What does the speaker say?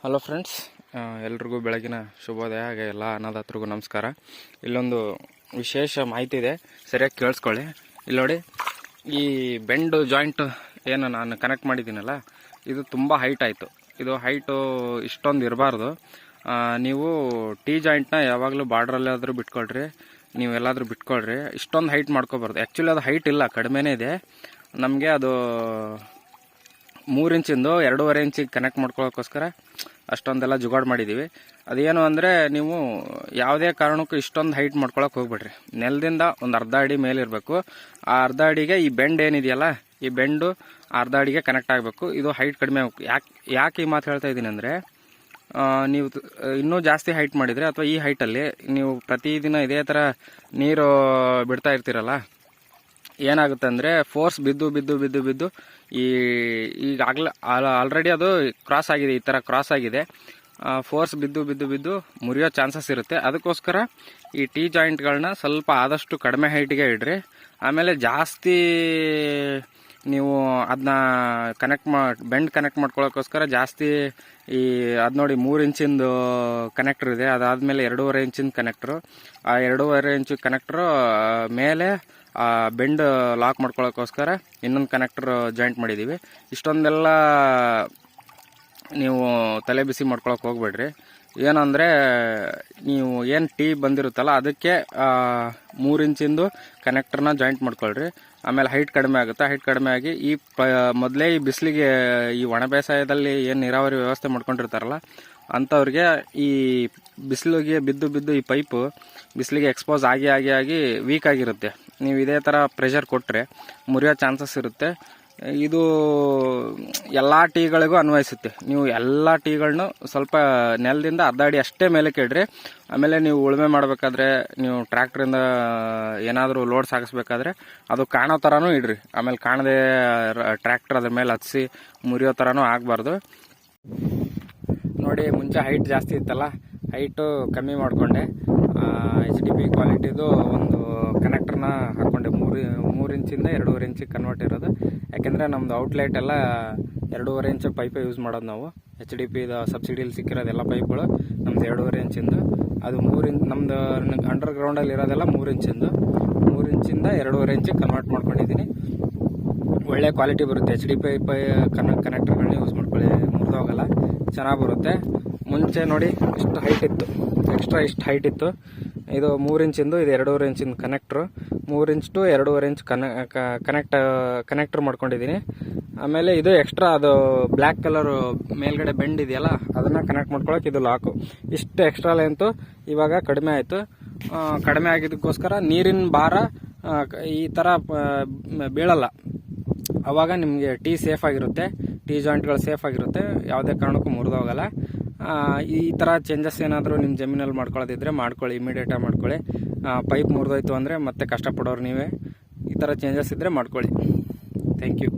Hello friends, ಎಲ್ರಿಗೂ ಬೆಳಗಿನ ಶುಭೋದಯ. ಹಾಗೆ ಎಲ್ಲ ಅನ್ನದಾತರಿಗೂ ನಮಸ್ಕಾರ. ಇಲ್ಲೊಂದು ವಿಶೇಷ ಮಾಹಿತಿ ಇದೆ, ಸರಿಯಾಗಿ ಕೇಳಿಸ್ಕೊಳ್ಳಿ. ಇಲ್ಲಿ ನೋಡಿ, ಈ ಬೆಂಡ್ ಜಾಯಿಂಟ್ ಏನು ನಾನು ಕನೆಕ್ಟ್ ಮಾಡಿದ್ದೀನಲ್ಲ, ಇದು ತುಂಬ ಹೈಟ್ ಆಯಿತು. ಇದು ಹೈಟು ಇಷ್ಟೊಂದು ಇರಬಾರ್ದು. ನೀವು ಟಿ ಜಾಯಿಂಟ್ನ ಯಾವಾಗಲೂ ಬಾರ್ಡ್ರಲ್ಲಾದರೂ ಬಿಟ್ಕೊಳ್ರಿ, ನೀವೆಲ್ಲಾದರೂ ಬಿಟ್ಕೊಳ್ರಿ. ಇಷ್ಟೊಂದು ಹೈಟ್ ಮಾಡ್ಕೋಬಾರ್ದು. ಆ್ಯಕ್ಚುಲಿ ಅದು ಹೈಟ್ ಇಲ್ಲ, ಕಡಿಮೆನೇ ಇದೆ. ನಮಗೆ ಅದು 3 ಇಂಚಿಂದು 2.5 ಇಂಚಿಗೆ ಕನೆಕ್ಟ್ ಮಾಡ್ಕೊಳ್ಳೋಕ್ಕೋಸ್ಕರ ಅಷ್ಟೊಂದೆಲ್ಲ ಜುಗಾಡ್ ಮಾಡಿದ್ದೀವಿ. ಅದೇನು ಅಂದರೆ, ನೀವು ಯಾವುದೇ ಕಾರಣಕ್ಕೂ ಇಷ್ಟೊಂದು ಹೈಟ್ ಮಾಡ್ಕೊಳಕ್ಕೆ ಹೋಗ್ಬೇಡ್ರಿ. ನೆಲದಿಂದ ಒಂದು ಅರ್ಧ ಅಡಿ ಮೇಲಿರಬೇಕು. ಆ ಅರ್ಧ ಅಡಿಗೆ ಈ ಬೆಂಡ್ ಏನಿದೆಯಲ್ಲ, ಈ ಬೆಂಡು ಅರ್ಧ ಅಡಿಗೆ ಕನೆಕ್ಟ್ ಆಗಬೇಕು. ಇದು ಹೈಟ್ ಕಡಿಮೆ ಆಗಬೇಕು. ಯಾಕೆ ಈ ಮಾತು ಹೇಳ್ತಾ ಇದ್ದೀನಿ ಅಂದರೆ, ನೀವು ಇನ್ನೂ ಜಾಸ್ತಿ ಹೈಟ್ ಮಾಡಿದರೆ, ಅಥವಾ ಈ ಹೈಟಲ್ಲಿ ನೀವು ಪ್ರತಿದಿನ ಇದೇ ಥರ ನೀರು ಬಿಡ್ತಾ ಇರ್ತೀರಲ್ಲ, ಏನಾಗುತ್ತೆ ಅಂದರೆ ಫೋರ್ಸ್ ಬಿದ್ದು ಈಗಾಗಲೇ ಆಲ್ರೆಡಿ ಅದು ಕ್ರಾಸ್ ಆಗಿದೆ, ಈ ಥರ ಕ್ರಾಸ್ ಆಗಿದೆ. ಫೋರ್ಸ್ ಬಿದ್ದು ಮುರಿಯೋ ಚಾನ್ಸಸ್ ಇರುತ್ತೆ. ಅದಕ್ಕೋಸ್ಕರ ಈ ಟಿ ಜಾಯಿಂಟ್ಗಳನ್ನ ಸ್ವಲ್ಪ ಆದಷ್ಟು ಕಡಿಮೆ ಹೈಟಿಗೆ ಇಡ್ರಿ. ಆಮೇಲೆ ಜಾಸ್ತಿ ನೀವು ಅದನ್ನ ಬೆಂಡ್ ಕನೆಕ್ಟ್ ಮಾಡ್ಕೊಳ್ಳೋಕ್ಕೋಸ್ಕರ ಜಾಸ್ತಿ ಅದು ನೋಡಿ 3 ಇಂಚಿಂದು ಕನೆಕ್ಟರ್ ಇದೆ. ಅದಾದಮೇಲೆ 2.5 ಇಂಚಿನ ಕನೆಕ್ಟ್ರು. ಆ 2.5 ಇಂಚು ಕನೆಕ್ಟ್ರು ಮೇಲೆ ಬೆಂಡ್ ಲಾಕ್ ಮಾಡ್ಕೊಳ್ಳೋಕ್ಕೋಸ್ಕರ ಇನ್ನೊಂದು ಕನೆಕ್ಟರ್ ಜಾಯಿಂಟ್ ಮಾಡಿದ್ದೀವಿ. ಇಷ್ಟೊಂದೆಲ್ಲ ನೀವು ತಲೆ ಬಿಸಿ ಮಾಡ್ಕೊಳಕ್ಕೆ ಹೋಗ್ಬೇಡ್ರಿ. ಏನಂದರೆ, ನೀವು ಏನು ಟಿ ಬಂದಿರುತ್ತಲ್ಲ, ಅದಕ್ಕೆ 3 ಇಂಚಿಂದು ಕನೆಕ್ಟರ್ನ ಜಾಯಿಂಟ್ ಮಾಡ್ಕೊಳ್ರಿ. ಆಮೇಲೆ ಹೈಟ್ ಕಡಿಮೆ ಆಗುತ್ತೆ. ಹೈಟ್ ಕಡಿಮೆ ಆಗಿ ಮೊದಲೇ ಈ ಬಿಸಿಲಿಗೆ, ಈ ಒಣ ಬೇಸಾಯದಲ್ಲಿ ಏನು ನೀರಾವರಿ ವ್ಯವಸ್ಥೆ ಮಾಡ್ಕೊಂಡಿರ್ತಾರಲ್ಲ, ಅಂಥವ್ರಿಗೆ ಈ ಬಿಸಿಲಿಗೆ ಬಿದ್ದು ಈ ಪೈಪು ಬಿಸಿಲಿಗೆ ಎಕ್ಸ್ಪೋಸ್ ಆಗಿ ವೀಕ್ ಆಗಿರುತ್ತೆ. ನೀವು ಇದೇ ಥರ ಪ್ರೆಷರ್ ಕೊಟ್ಟರೆ ಮುರಿಯೋ ಚಾನ್ಸಸ್ ಇರುತ್ತೆ. ಇದು ಎಲ್ಲ ಟೀಗಳಿಗೂ ಅನ್ವಯಿಸುತ್ತೆ. ನೀವು ಎಲ್ಲ ಟೀಗಳನ್ನೂ ಸ್ವಲ್ಪ ನೆಲದಿಂದ ಅರ್ಧ ಅಡಿ ಅಷ್ಟೇ ಮೇಲೆ ಇಡ್ರಿ. ಆಮೇಲೆ ನೀವು ಉಳುಮೆ ಮಾಡಬೇಕಾದ್ರೆ, ನೀವು ಟ್ರ್ಯಾಕ್ಟ್ರಿಂದ ಏನಾದರೂ ಲೋಡ್ ಸಾಗಿಸ್ಬೇಕಾದ್ರೆ ಅದು ಕಾಣೋ ಥರನೂ ಇಡ್ರಿ. ಆಮೇಲೆ ಕಾಣದೆ ಟ್ರ್ಯಾಕ್ಟರ್ ಅದ್ರ ಮೇಲೆ ಹತ್ತಿಸಿ ಮುರಿಯೋ ಥರನೂ ಆಗಬಾರ್ದು. ನೋಡಿ, ಮುಂಚೆ ಹೈಟ್ ಜಾಸ್ತಿ ಇತ್ತಲ್ಲ, ಹೈಟು ಕಮ್ಮಿ ಮಾಡಿಕೊಂಡೆ. HDP ಕ್ವಾಲಿಟಿದು ಒಂದು ಕನೆಕ್ಟರ್ನ ಹಾಕ್ಕೊಂಡೆ. 3 ಇಂಚಿಂದ 2.5 ಇಂಚಿಗೆ ಕನ್ವರ್ಟ್ ಇರೋದು. ಯಾಕೆಂದರೆ ನಮ್ಮದು ಔಟ್ಲೆಟ್ ಎಲ್ಲ 2.5 ಇಂಚ್ ಪೈಪೇ ಯೂಸ್ ಮಾಡೋದು ನಾವು. HDPದ ಸಬ್ಸಿಡಿಯಲ್ಲಿ ಸಿಕ್ಕಿರೋದೆಲ್ಲ ಪೈಪ್ಗಳು ನಮ್ದು 2.5 ಇಂಚಿಂದು. ಅದು 3 ಇಂಚ್ ನಮ್ಮದು ಅಂಡರ್ ಗ್ರೌಂಡಲ್ಲಿ ಇರೋದೆಲ್ಲ 3 ಇಂಚಿಂದು. 3 ಇಂಚಿಂದ 2.5 ಇಂಚಿಗೆ ಕನ್ವರ್ಟ್ ಮಾಡ್ಕೊಂಡಿದ್ದೀನಿ. ಒಳ್ಳೆ ಕ್ವಾಲಿಟಿ ಬರುತ್ತೆ. HDP ಕನೆಕ್ಟರ್ಗಳನ್ನ ಯೂಸ್ ಮಾಡ್ಕೊಳ್ಳಿ, ಮುರಿದೋಗಲ್ಲ, ಚೆನ್ನಾಗಿ ಬರುತ್ತೆ. ಮುಂಚೆ ನೋಡಿ ಇಷ್ಟು ಹೈಟ್ ಇತ್ತು, ಎಕ್ಸ್ಟ್ರಾ ಇಷ್ಟು ಹೈಟ್ ಇತ್ತು. ಇದು 3 ಇಂಚಿಂದು, ಇದು 2.5 ಇಂಚಿನ connector. 3 inch to 2.5 inch connector ಮಾಡ್ಕೊಂಡಿದ್ದೀನಿ. ಆಮೇಲೆ ಇದು ಎಕ್ಸ್ಟ್ರಾ, ಅದು ಬ್ಲ್ಯಾಕ್ ಕಲರ್ ಮೇಲ್ಗಡೆ ಬೆಂಡ್ ಇದೆಯಲ್ಲ, ಅದನ್ನು ಕನೆಕ್ಟ್ ಮಾಡ್ಕೊಳಕ್ಕೆ ಇದು ಲಾಕು. ಇಷ್ಟು ಎಕ್ಸ್ಟ್ರಾ ಲೆಂತು ಇವಾಗ ಕಡಿಮೆ ಆಯಿತು. ಕಡಿಮೆ ಆಗಿದ್ದಕ್ಕೋಸ್ಕರ ನೀರಿನ ಭಾರ ಈ ಥರ ಬೀಳಲ್ಲ. ಆವಾಗ ನಿಮಗೆ ಟೀ ಸೇಫ್ ಆಗಿರುತ್ತೆ, ಟೀ ಜಾಯಿಂಟ್ಗಳು ಸೇಫ್ ಆಗಿರುತ್ತೆ, ಯಾವುದೇ ಕಾರಣಕ್ಕೂ ಮುರಿದೋಗಲ್ಲ. ಈ ಥರ ಚೇಂಜಸ್ ಏನಾದರೂ ನಿಮ್ಮ ಜಮೀನಲ್ಲಿ ಮಾಡ್ಕೊಳ್ಳೋದಿದ್ರೆ ಮಾಡ್ಕೊಳ್ಳಿ, ಇಮಿಡಿಯೇಟಾಗಿ ಮಾಡ್ಕೊಳ್ಳಿ. ಪೈಪ್ ಮುರಿದೋಯ್ತು ಅಂದರೆ ಮತ್ತೆ ಕಷ್ಟಪಡೋರು ನೀವೇ. ಈ ಥರ ಚೇಂಜಸ್ ಇದ್ದರೆ ಮಾಡ್ಕೊಳ್ಳಿ. Thank you.